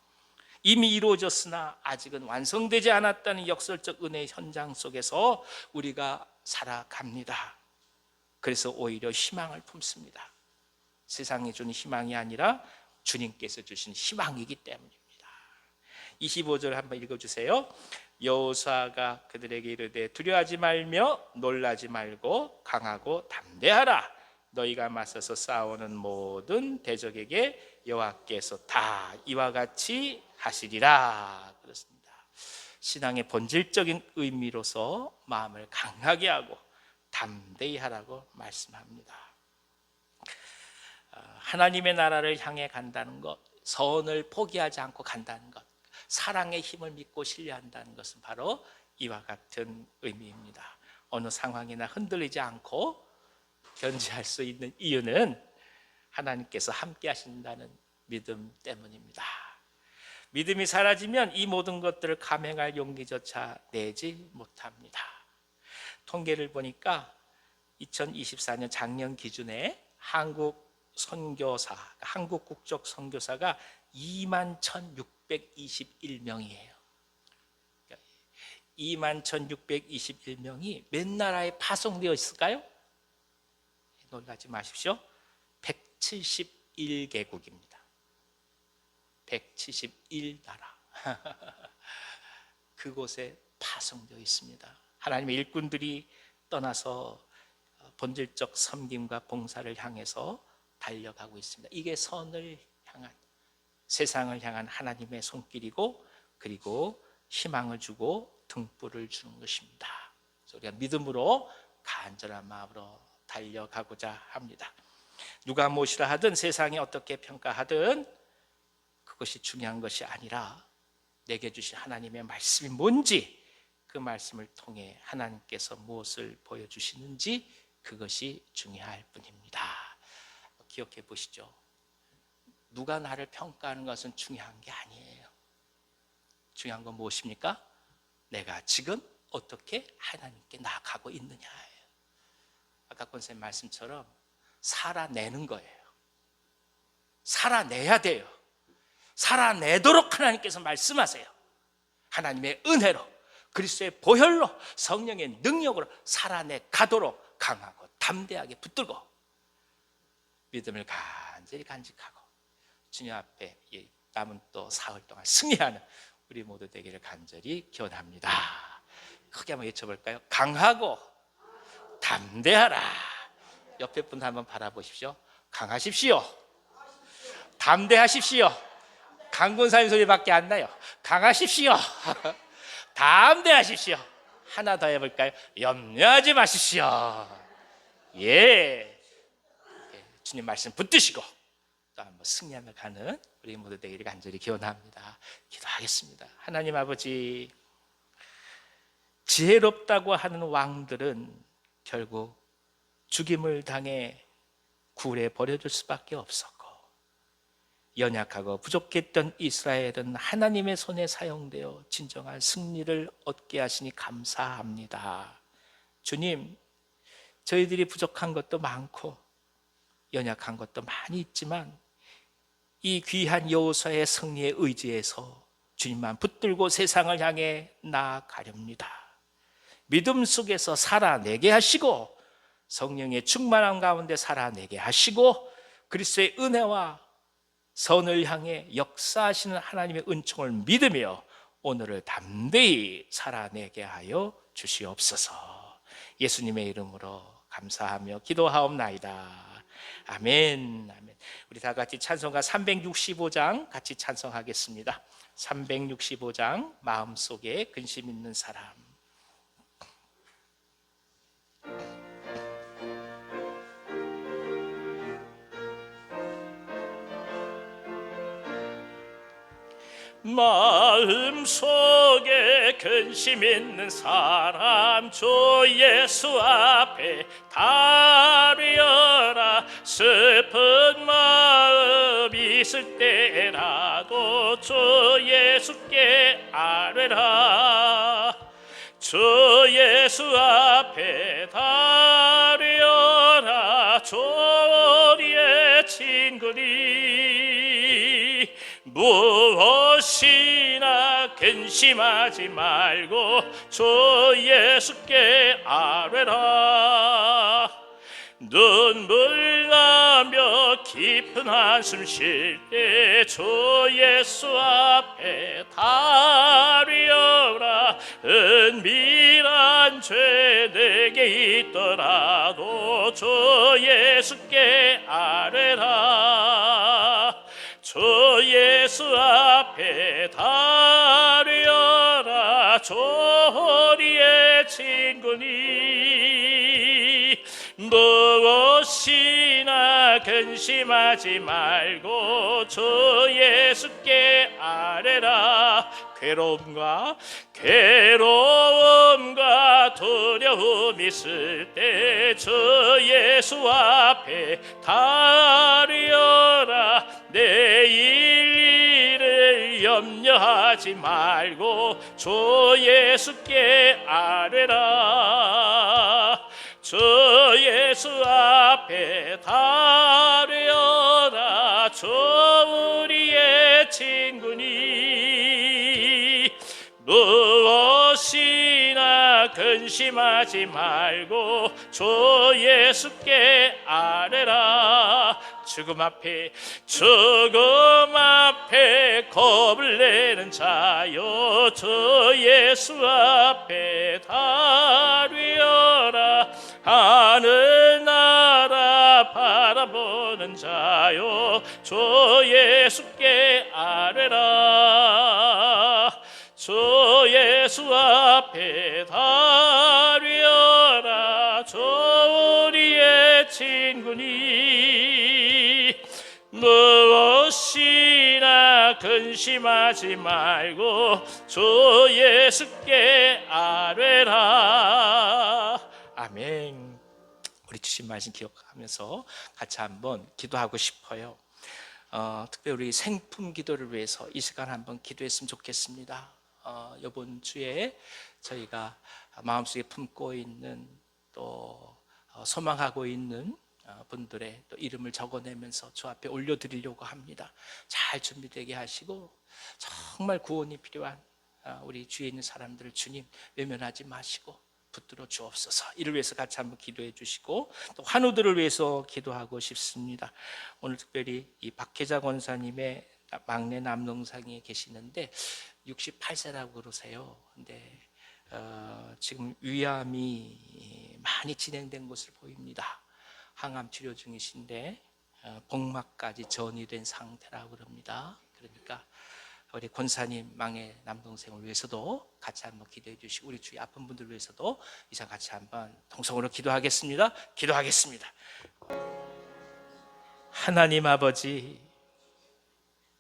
이미 이루어졌으나 아직은 완성되지 않았다는 역설적 은혜의 현장 속에서 우리가 살아갑니다. 그래서 오히려 희망을 품습니다. 세상이 주는 희망이 아니라 주님께서 주신 희망이기 때문입니다. 25절 한번 읽어주세요. 여호수아가 그들에게 이르되 두려워하지 말며 놀라지 말고 강하고 담대하라. 너희가 맞서서 싸우는 모든 대적에게 여호와께서 다 이와 같이 하시리라. 그렇습니다. 신앙의 본질적인 의미로서 마음을 강하게 하고 담대히 하라고 말씀합니다. 하나님의 나라를 향해 간다는 것, 선을 포기하지 않고 간다는 것, 사랑의 힘을 믿고 신뢰한다는 것은 바로 이와 같은 의미입니다. 어느 상황이나 흔들리지 않고 견지할 수 있는 이유는 하나님께서 함께 하신다는 믿음 때문입니다. 믿음이 사라지면 이 모든 것들을 감행할 용기조차 내지 못합니다. 통계를 보니까 2024년 작년 기준에 한국 국적 선교사가 21,621명이에요. 21,621명이 몇 나라에 파송되어 있을까요? 놀라지 마십시오. 171개국입니다. 171나라. 그곳에 파송되어 있습니다. 하나님의 일꾼들이 떠나서 본질적 섬김과 봉사를 향해서 달려가고 있습니다. 이게 선을 향한, 세상을 향한 하나님의 손길이고, 그리고 희망을 주고 등불을 주는 것입니다. 그래서 우리가 믿음으로 간절한 마음으로 달려가고자 합니다. 누가 무엇이라 하든 세상이 어떻게 평가하든 그것이 중요한 것이 아니라 내게 주신 하나님의 말씀이 뭔지, 그 말씀을 통해 하나님께서 무엇을 보여주시는지 그것이 중요할 뿐입니다. 기억해 보시죠. 누가 나를 평가하는 것은 중요한 게 아니에요. 중요한 건 무엇입니까? 내가 지금 어떻게 하나님께 나아가고 있느냐예요. 아까 권사님 말씀처럼 살아내는 거예요. 살아내야 돼요. 살아내도록 하나님께서 말씀하세요. 하나님의 은혜로, 그리스도의 보혈로, 성령의 능력으로 살아내 가도록 강하고 담대하게 붙들고 믿음을 간절히 간직하고 주님 앞에 남은 또 사흘 동안 승리하는 우리 모두 되기를 간절히 기원합니다. 크게 한번 외쳐볼까요? 강하고 담대하라. 옆에 분 한번 바라보십시오. 강하십시오. 담대하십시오. 강군사님 소리밖에 안 나요. 강하십시오. 담대하십시오. 하나 더 해볼까요? 염려하지 마십시오. 예. 주님 말씀 붙드시고 또 한번 승리하며 가는 우리 모두 되기를 간절히 기원합니다. 기도하겠습니다. 하나님 아버지, 지혜롭다고 하는 왕들은 결국 죽임을 당해 굴에 버려질 수밖에 없었고, 연약하고 부족했던 이스라엘은 하나님의 손에 사용되어 진정한 승리를 얻게 하시니 감사합니다. 주님, 저희들이 부족한 것도 많고 연약한 것도 많이 있지만 이 귀한 여호수아의 승리에 의지해서 주님만 붙들고 세상을 향해 나아가렵니다. 믿음 속에서 살아내게 하시고 성령의 충만함 가운데 살아내게 하시고 그리스도의 은혜와 선을 향해 역사하시는 하나님의 은총을 믿으며 오늘을 담대히 살아내게 하여 주시옵소서. 예수님의 이름으로 감사하며 기도하옵나이다. 아멘. 아멘. 우리 다 같이 찬송가 365장 같이 찬송하겠습니다. 365장 마음속에 근심 있는 사람. 마음속에 근심 있는 사람 주 예수 앞에 다루어라. 슬픈 마음 있을 때라도 주 예수께 아뢰라. 주 예수 앞에 다루어라. 주 우리의 친구니 무엇이나 근심하지 말고 주 예수께 아뢰라. 눈물 나며 깊은 한숨 쉴 때 주 예수 앞에 다루어라. 은밀한 죄 내게 있더라도 주 예수께 아뢰라. 주 예수 앞에 다루어라. 주 우리의 친구니 무엇이나 근심하지 말고 주 예수께 아뢰라. 괴로움과 두려움 있을 때 주 예수 앞에 다루어라. 내일 일을 염려하지 말고 주 예수께 아뢰라. 주 예수 앞에 다루어라. 주 우리의 친구니 무엇이나 근심하지 말고 주 예수께 아뢰라. 죽음 앞에 겁을 내는 자여 주 예수 앞에 다루어라. 하늘나라 바라보는 자여 주 예수께 아뢰라. 주 예수 앞에 다루어라. 주 우리의 근심하지 말고 주 예수께 아뢰라. 아멘. 우리 주신 말씀 기억하면서 같이 한번 기도하고 싶어요. 특별히 우리 생품 기도를 위해서 이 시간 한번 기도했으면 좋겠습니다. 이번 주에 저희가 마음속에 품고 있는 또 소망하고 있는 분들의 또 이름을 적어내면서 주 앞에 올려드리려고 합니다. 잘 준비되게 하시고 정말 구원이 필요한 우리 주위에 있는 사람들을 주님 외면하지 마시고 붙들어 주옵소서. 이를 위해서 같이 한번 기도해 주시고 또 환우들을 위해서 기도하고 싶습니다. 오늘 특별히 이 박혜자 권사님의 막내 남동생이 계시는데 68세라고 그러세요. 근데 지금 위암이 많이 진행된 것으로 보입니다. 항암 치료 중이신데 복막까지 전이된 상태라고 그럽니다. 그러니까 우리 권사님 막내 남동생을 위해서도 같이 한번 기도해 주시고 우리 주위 아픈 분들 위해서도 이상 같이 한번 동성으로 기도하겠습니다. 기도하겠습니다. 하나님 아버지,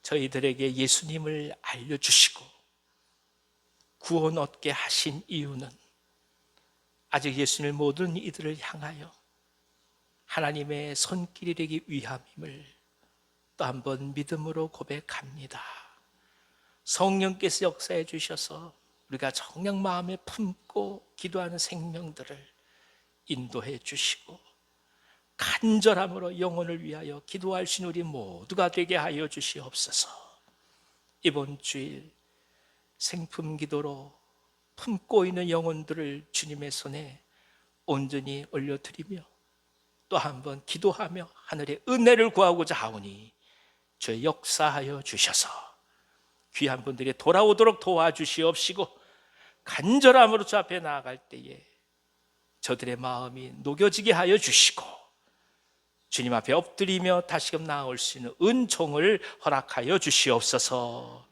저희들에게 예수님을 알려주시고 구원 얻게 하신 이유는 아직 예수님을 모든 이들을 향하여 하나님의 손길이 되기 위함임을 또 한 번 믿음으로 고백합니다. 성령께서 역사해 주셔서 우리가 정녕 마음에 품고 기도하는 생명들을 인도해 주시고 간절함으로 영혼을 위하여 기도할 수 있는 우리 모두가 되게 하여 주시옵소서. 이번 주일 생품 기도로 품고 있는 영혼들을 주님의 손에 온전히 올려드리며 또 한 번 기도하며 하늘의 은혜를 구하고자 하오니 주의 역사하여 주셔서 귀한 분들이 돌아오도록 도와주시옵시고 간절함으로 주 앞에 나아갈 때에 저들의 마음이 녹여지게 하여 주시고 주님 앞에 엎드리며 다시금 나아올 수 있는 은총을 허락하여 주시옵소서.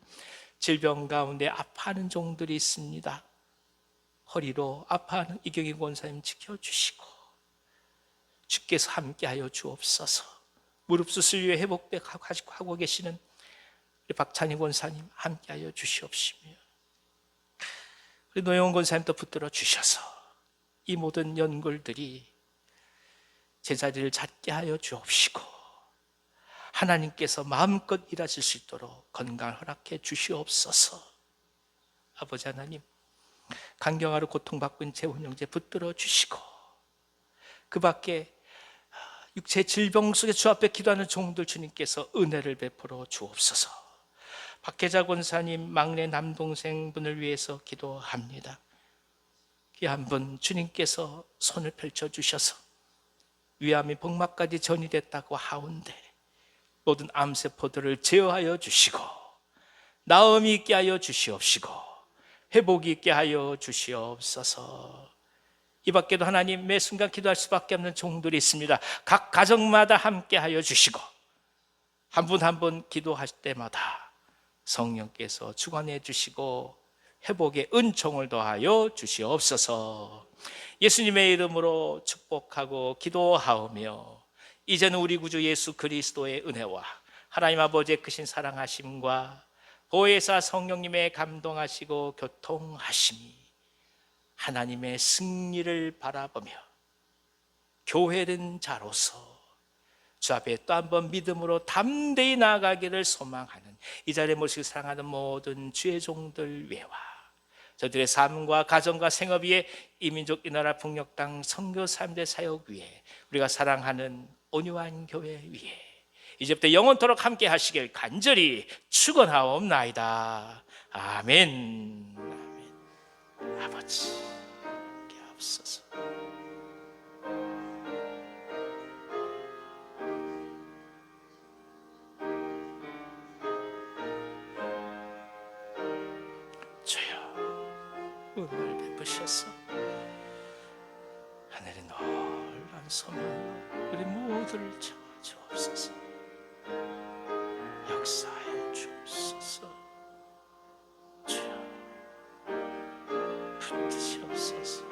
질병 가운데 아파하는 종들이 있습니다. 허리로 아파하는 이경희 권사님 지켜주시고 주께서 함께하여 주옵소서. 무릎 수술 후에 회복하고 계시는 우리 박찬희 권사님 함께하여 주시옵시며 우리 노영원 권사님도 붙들어 주셔서 이 모든 연골들이 제자리를 찾게 하여 주옵시고 하나님께서 마음껏 일하실 수 있도록 건강을 허락해 주시옵소서. 아버지 하나님, 간경화로 고통받고 있는 재훈 형제 붙들어 주시고 그 밖에 육체 질병 속에 주 앞에 기도하는 종들 주님께서 은혜를 베풀어 주옵소서. 박혜자 권사님 막내 남동생분을 위해서 기도합니다. 귀한 분 주님께서 손을 펼쳐 주셔서 위암이 복막까지 전이됐다고 하온데 모든 암세포들을 제어하여 주시고 나음이 있게 하여 주시옵시고 회복이 있게 하여 주시옵소서. 이 밖에도 하나님 매 순간 기도할 수밖에 없는 종들이 있습니다. 각 가정마다 함께 하여 주시고 한 분 한 분 기도하실 때마다 성령께서 주관해 주시고 회복의 은총을 더하여 주시옵소서. 예수님의 이름으로 축복하고 기도하오며 이제는 우리 구주 예수 그리스도의 은혜와 하나님 아버지의 크신 사랑하심과 보혜사 성령님의 감동하시고 교통하심이 하나님의 승리를 바라보며 교회된 자로서 주 앞에 또 한 번 믿음으로 담대히 나아가기를 소망하는 이 자리에 모시고 사랑하는 모든 주의 종들 위에와 저들의 삶과 가정과 생업 위에 이 민족 이 나라 북녘 땅 선교 사람들의 사역 위에 우리가 사랑하는 온유한 교회 위에 이제부터 영원토록 함께 하시길 간절히 축원하옵나이다. 아멘. 아멘. 아버지 함께 하옵소서. 주여 은혜를 베푸셔서 하늘의 넓은 소망 우리 모두를 채워주옵소서. 역사해 주옵소서. 주여 붙드시옵소서.